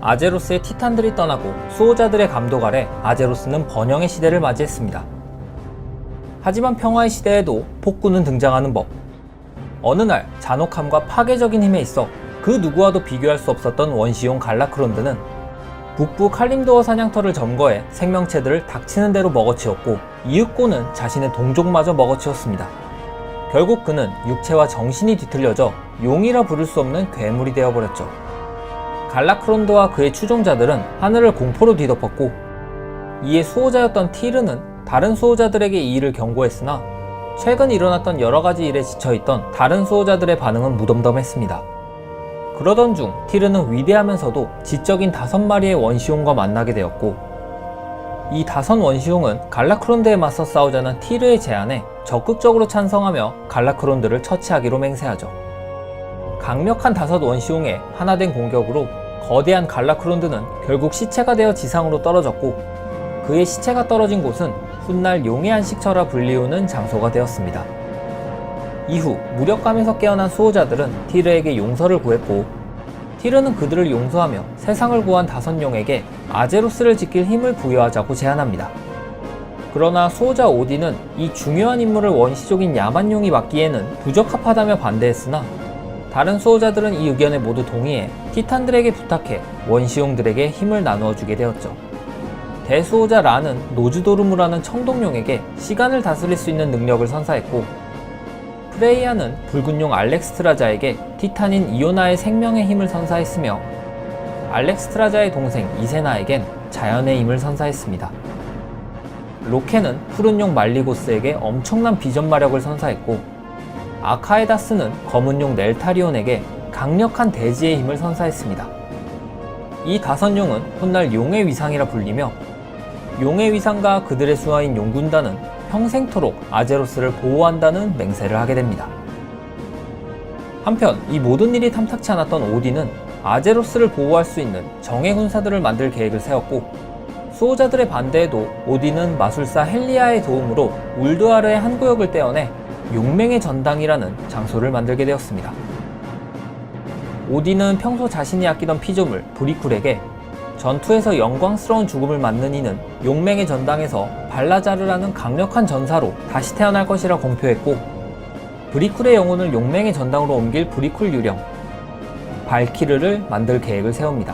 아제로스의 티탄들이 떠나고 수호자들의 감독 아래 아제로스는 번영의 시대를 맞이했습니다. 하지만 평화의 시대에도 폭군은 등장하는 법. 어느 날 잔혹함과 파괴적인 힘에 있어 그 누구와도 비교할 수 없었던 원시용 갈라크론드는 북부 칼림도어 사냥터를 점거해 생명체들을 닥치는 대로 먹어치웠고 이윽고는 자신의 동족마저 먹어치웠습니다. 결국 그는 육체와 정신이 뒤틀려져 용이라 부를 수 없는 괴물이 되어버렸죠. 갈라크론드와 그의 추종자들은 하늘을 공포로 뒤덮었고 이에 수호자였던 티르는 다른 수호자들에게 이 일을 경고했으나 최근 일어났던 여러가지 일에 지쳐있던 다른 수호자들의 반응은 무덤덤했습니다. 그러던 중 티르는 위대하면서도 지적인 5마리의 원시용과 만나게 되었고 이 5 원시용은 갈라크론드에 맞서 싸우자는 티르의 제안에 적극적으로 찬성하며 갈라크론드를 처치하기로 맹세하죠. 강력한 5 원시용의 하나된 공격으로 거대한 갈라크론드는 결국 시체가 되어 지상으로 떨어졌고 그의 시체가 떨어진 곳은 훗날 용의 안식처라 불리우는 장소가 되었습니다. 이후 무력감에서 깨어난 수호자들은 티르에게 용서를 구했고 티르는 그들을 용서하며 세상을 구한 5 용에게 아제로스를 지킬 힘을 부여하자고 제안합니다. 그러나 수호자 오딘은 이 중요한 임무를 원시족인 야만용이 맡기에는 부적합하다며 반대했으나 다른 수호자들은 이 의견에 모두 동의해 티탄들에게 부탁해 원시용들에게 힘을 나누어 주게 되었죠. 대수호자 라는 노즈도르무라는 청동용에게 시간을 다스릴 수 있는 능력을 선사했고 프레이아는 붉은 용 알렉스트라자에게 티탄인 이오나의 생명의 힘을 선사했으며 알렉스트라자의 동생 이세나에겐 자연의 힘을 선사했습니다. 로케는 푸른 용 말리고스에게 엄청난 비전 마력을 선사했고 아카에다스는 검은 용 넬타리온에게 강력한 대지의 힘을 선사했습니다. 이 5 용은 훗날 용의 위상이라 불리며 용의 위상과 그들의 수하인 용군단은 평생토록 아제로스를 보호한다는 맹세를 하게 됩니다. 한편 이 모든 일이 탐탁치 않았던 오딘은 아제로스를 보호할 수 있는 정예 군사들을 만들 계획을 세웠고 수호자들의 반대에도 오딘은 마술사 헬리아의 도움으로 울드아르의 한 구역을 떼어내 용맹의 전당이라는 장소를 만들게 되었습니다. 오딘은 평소 자신이 아끼던 피조물 브리쿨에게 전투에서 영광스러운 죽음을 맞는 이는 용맹의 전당에서 발라자르라는 강력한 전사로 다시 태어날 것이라 공표했고 브리쿨의 영혼을 용맹의 전당으로 옮길 브리쿨 유령 발키르를 만들 계획을 세웁니다.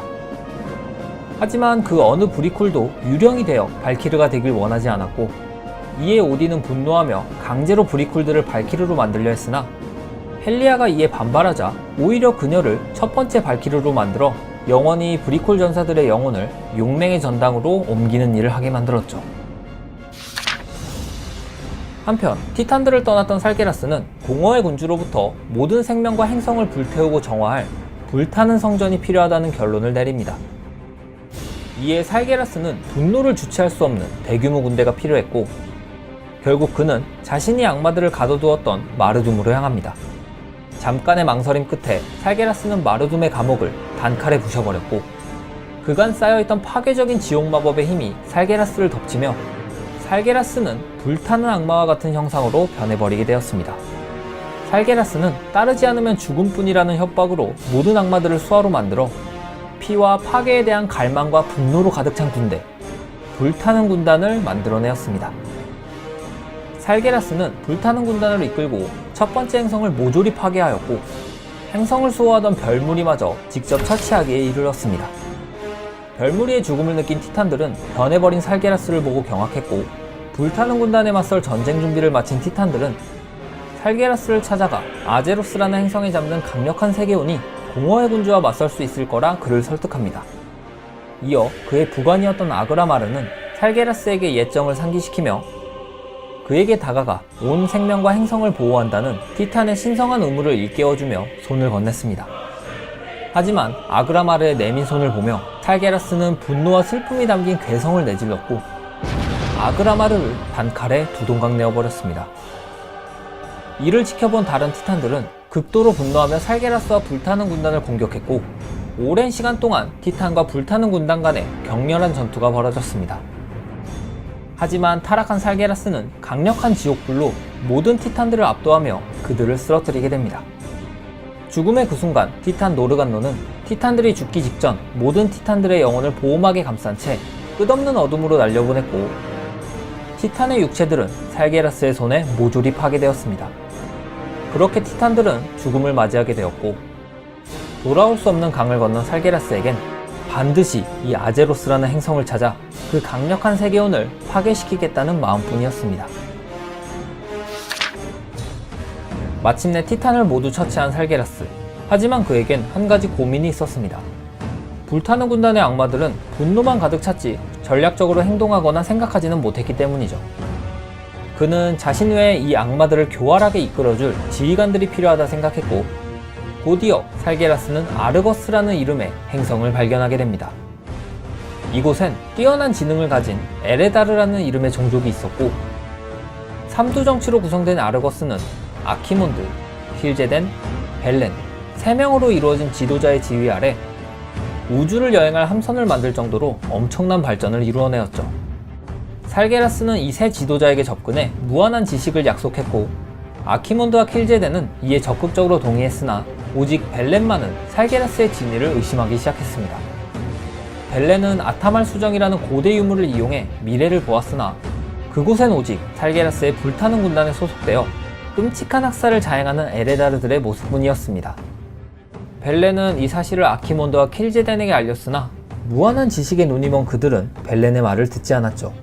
하지만 그 어느 브리쿨도 유령이 되어 발키르가 되길 원하지 않았고 이에 오딘은 분노하며 강제로 브리쿨들을 발키르로 만들려 했으나 헬리아가 이에 반발하자 오히려 그녀를 첫 번째 발키르로 만들어 영원히 브리쿨 전사들의 영혼을 용맹의 전당으로 옮기는 일을 하게 만들었죠. 한편 티탄들을 떠났던 살게라스는 공허의 군주로부터 모든 생명과 행성을 불태우고 정화할 불타는 성전이 필요하다는 결론을 내립니다. 이에 살게라스는 분노를 주체할 수 없는 대규모 군대가 필요했고 결국 그는 자신이 악마들을 가둬두었던 마르둠으로 향합니다. 잠깐의 망설임 끝에 살게라스는 마르둠의 감옥을 단칼에 부셔버렸고 그간 쌓여있던 파괴적인 지옥 마법의 힘이 살게라스를 덮치며 살게라스는 불타는 악마와 같은 형상으로 변해버리게 되었습니다. 살게라스는 따르지 않으면 죽음뿐이라는 협박으로 모든 악마들을 수하로 만들어 피와 파괴에 대한 갈망과 분노로 가득 찬 군대, 불타는 군단을 만들어내었습니다. 살게라스는 불타는 군단을 이끌고 첫 번째 행성을 모조리 파괴하였고 행성을 수호하던 별무리마저 직접 처치하기에 이르렀습니다. 별무리의 죽음을 느낀 티탄들은 변해버린 살게라스를 보고 경악했고 불타는 군단에 맞설 전쟁 준비를 마친 티탄들은 살게라스를 찾아가 아제로스라는 행성에 잠든 강력한 세계온이 공허의 군주와 맞설 수 있을 거라 그를 설득합니다. 이어 그의 부관이었던 아그라마르는 살게라스에게 예정을 상기시키며 그에게 다가가 온 생명과 행성을 보호한다는 티탄의 신성한 의무를 일깨워주며 손을 건넸습니다. 하지만 아그라마르의 내민 손을 보며 살게라스는 분노와 슬픔이 담긴 괴성을 내질렀고 아그라마르를 단칼에 두동강 내어버렸습니다. 이를 지켜본 다른 티탄들은 극도로 분노하며 살게라스와 불타는 군단을 공격했고 오랜 시간 동안 티탄과 불타는 군단 간에 격렬한 전투가 벌어졌습니다. 하지만 타락한 살게라스는 강력한 지옥불로 모든 티탄들을 압도하며 그들을 쓰러뜨리게 됩니다. 죽음의 그 순간 티탄 노르간노는 티탄들이 죽기 직전 모든 티탄들의 영혼을 보호막에 감싼 채 끝없는 어둠으로 날려보냈고, 티탄의 육체들은 살게라스의 손에 모조리 파괴되었습니다. 그렇게 티탄들은 죽음을 맞이하게 되었고, 돌아올 수 없는 강을 건넌 살게라스에겐 반드시 이 아제로스라는 행성을 찾아 그 강력한 세계원을 파괴시키겠다는 마음뿐이었습니다. 마침내 티탄을 모두 처치한 살게라스. 하지만 그에겐 한 가지 고민이 있었습니다. 불타는 군단의 악마들은 분노만 가득 찼지 전략적으로 행동하거나 생각하지는 못했기 때문이죠. 그는 자신 외에 이 악마들을 교활하게 이끌어줄 지휘관들이 필요하다 생각했고, 곧이어 살게라스는 아르거스라는 이름의 행성을 발견하게 됩니다. 이곳엔 뛰어난 지능을 가진 에레다르라는 이름의 종족이 있었고, 삼두정치로 구성된 아르거스는 아키몬드, 힐제덴, 벨렌 3명으로 이루어진 지도자의 지휘 아래 우주를 여행할 함선을 만들 정도로 엄청난 발전을 이루어내었죠. 살게라스는 이 세 지도자에게 접근해 무한한 지식을 약속했고, 아키몬드와 킬제덴은 이에 적극적으로 동의했으나 오직 벨렌만은 살게라스의 진위를 의심하기 시작했습니다. 벨렌은 아타말 수정이라는 고대 유물을 이용해 미래를 보았으나 그곳엔 오직 살게라스의 불타는 군단에 소속되어 끔찍한 학살을 자행하는 에레다르들의 모습뿐이었습니다. 벨렌은 이 사실을 아키몬드와 킬제덴에게 알렸으나 무한한 지식에 눈이 먼 그들은 벨렌의 말을 듣지 않았죠.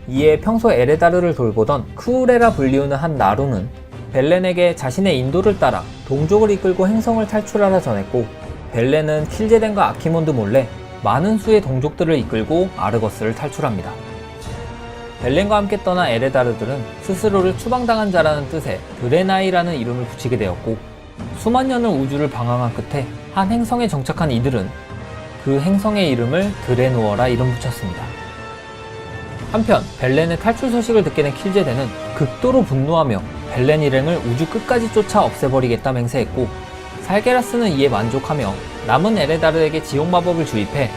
이에 평소 에레다르를 돌보던 크우레라 불리우는 한 나루는 벨렌에게 자신의 인도를 따라 동족을 이끌고 행성을 탈출하라 전했고, 벨렌은 킬제덴과 아키몬드 몰래 많은 수의 동족들을 이끌고 아르거스를 탈출합니다. 벨렌과 함께 떠난 에레다르들은 스스로를 추방당한 자라는 뜻의 드레나이라는 이름을 붙이게 되었고, 수만 년을 우주를 방황한 끝에 한 행성에 정착한 이들은 그 행성의 이름을 드레노어라 이름 붙였습니다. 한편 벨렌의 탈출 소식을 듣게 된 킬제덴은 극도로 분노하며 벨렌 일행을 우주 끝까지 쫓아 없애버리겠다 맹세했고, 살게라스는 이에 만족하며 남은 에레다르에게 지옥 마법을 주입해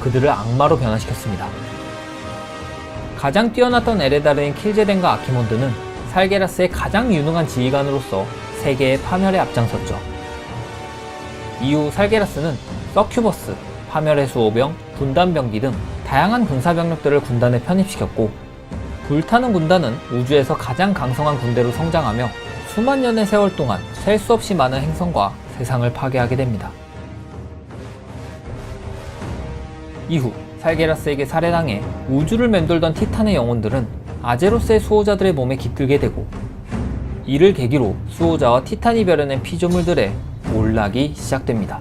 그들을 악마로 변화시켰습니다. 가장 뛰어났던 에레다르인 킬제덴과 아키몬드는 살게라스의 가장 유능한 지휘관으로서 세계의 파멸에 앞장섰죠. 이후 살게라스는 서큐버스, 파멸의 수호병, 분단병기 등 다양한 군사병력들을 군단에 편입시켰고, 불타는 군단은 우주에서 가장 강성한 군대로 성장하며 수만 년의 세월 동안 셀 수 없이 많은 행성과 세상을 파괴하게 됩니다. 이후 살게라스에게 살해당해 우주를 맴돌던 티탄의 영혼들은 아제로스의 수호자들의 몸에 깃들게 되고, 이를 계기로 수호자와 티탄이 벼려낸 피조물들의 몰락이 시작됩니다.